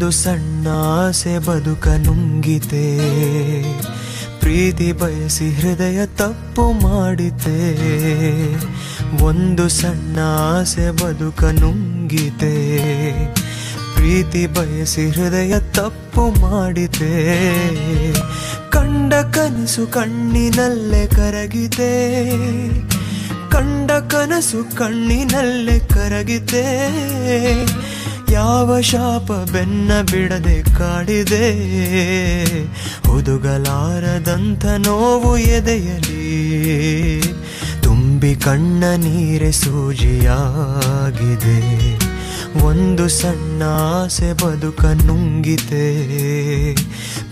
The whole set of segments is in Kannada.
ಒಂದು ಸಣ್ಣ ಆಸೆ ಬದುಕ ನುಂಗಿತೆ, ಪ್ರೀತಿ ಬಯಸಿ ಹೃದಯ ತಪ್ಪು ಮಾಡಿತೆ. ಒಂದು ಸಣ್ಣ ಆಸೆ ಬದುಕ ನುಂಗಿತೆ, ಪ್ರೀತಿ ಬಯಸಿ ಹೃದಯ ತಪ್ಪು ಮಾಡಿತೆ. ಕಂಡ ಕನಸು ಕಣ್ಣಿನಲ್ಲೇ ಕರಗಿದೆ, ಕಂಡ ಕನಸು ಕಣ್ಣಿನಲ್ಲೇ ಕರಗಿದೆ. ಯಾವ ಶಾಪ ಬೆನ್ನ ಬಿಡದೆ ಕಾಡಿದೆ, ಹುದುಗಲಾರದಂಥ ನೋವು ಎದೆಯಲಿ. ತುಂಬಿ ಕಣ್ಣ ನೀರೆ ಸೂಜಿಯಾಗಿದೆ, ಒಂದು ಸಣ್ಣ ಆಸೆ ಬದುಕ ನುಂಗಿತೆ.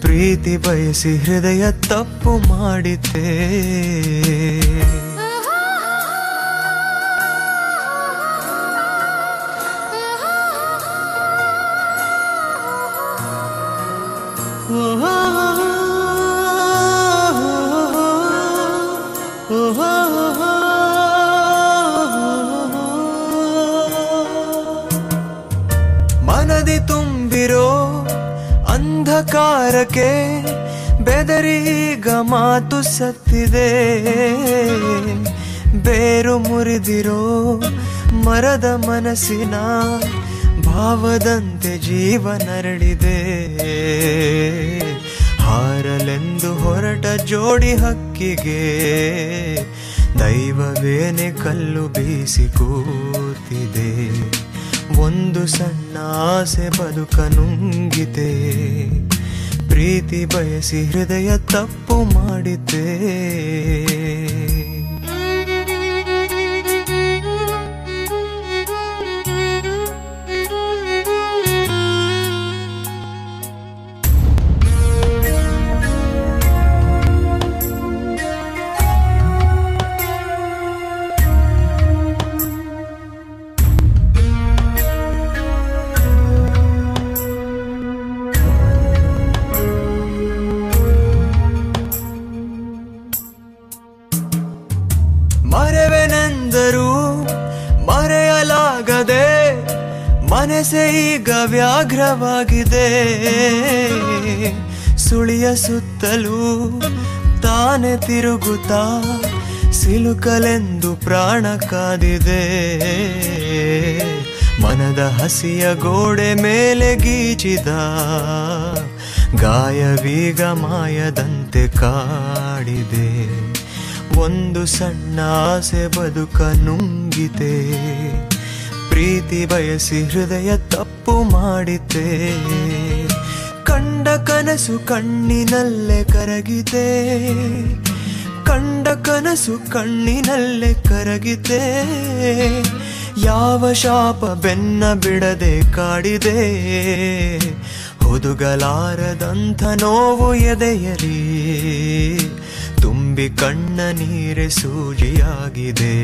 ಪ್ರೀತಿ ಬಯಸಿ ಹೃದಯ ತಪ್ಪು ಮಾಡಿತೆ. ಮನದಿ ತುಂಬಿರೋ ಅಂಧಕಾರಕ್ಕೆ ಬೆದರೀಗ ಮಾತು ಸತ್ತಿದೆ. ಬೇರು ಮುರಿದಿರೋ ಮರದ ಮನಸ್ಸಿನ ಭಾವದಂತೆ ಜೀವನರಳಿದೆ. ಹಾರಲೆಂದು ಹೊರಟ ಜೋಡಿ ಹಕ್ಕಿಗೆ ದೈವವೇನೆ ಕಲ್ಲು ಬೀಸಿ ಕೂತಿದೆ. ಒಂದು ಸಣ್ಣ ಆಸೆ ಬದುಕ ನುಂಗಿತೆ, ಪ್ರೀತಿ ಬಯಸಿ ಹೃದಯ ತಪ್ಪು ಮಾಡಿತೆ. ಮರೆವೆನೆಂದರೂ ಮರೆಯಲಾಗದೆ ಮನಸ್ಸೇ ಈಗ ವ್ಯಾಘ್ರವಾಗಿದೆ. ಸುಳಿಯ ಸುತ್ತಲೂ ತಾನೆ ತಿರುಗುತ್ತಾ ಸಿಲುಕಲೆಂದು ಪ್ರಾಣ ಕಾದಿದೆ. ಮನದ ಹಸಿಯ ಗೋಡೆ ಮೇಲೆ ಗೀಚಿದ ಗಾಯವೀಗ ಮಾಯದಂತೆ ಕಾಡಿದೆ. ಒಂದು ಸಣ್ಣ ಆಸೆ ಬದುಕ ನುಂಗಿತೆ, ಪ್ರೀತಿ ಬಯಸಿ ಹೃದಯ ತಪ್ಪು ಮಾಡಿತೆ. ಕಂಡ ಕನಸು ಕಣ್ಣಿನಲ್ಲೇ ಕರಗಿದೆ, ಕಂಡ ಕನಸು ಕಣ್ಣಿನಲ್ಲೇ ಕರಗಿದೆ. ಯಾವ ಶಾಪ ಬೆನ್ನ ಬಿಡದೆ ಕಾಡಿದೆ, ಹುದುಗಲಾರದಂಥ ನೋವು ಎದೆಯಲಿ. ತುಂಬಿ ಕಣ್ಣ ನೀರೆ ಸೂಜಿಯಾಗಿದೆ.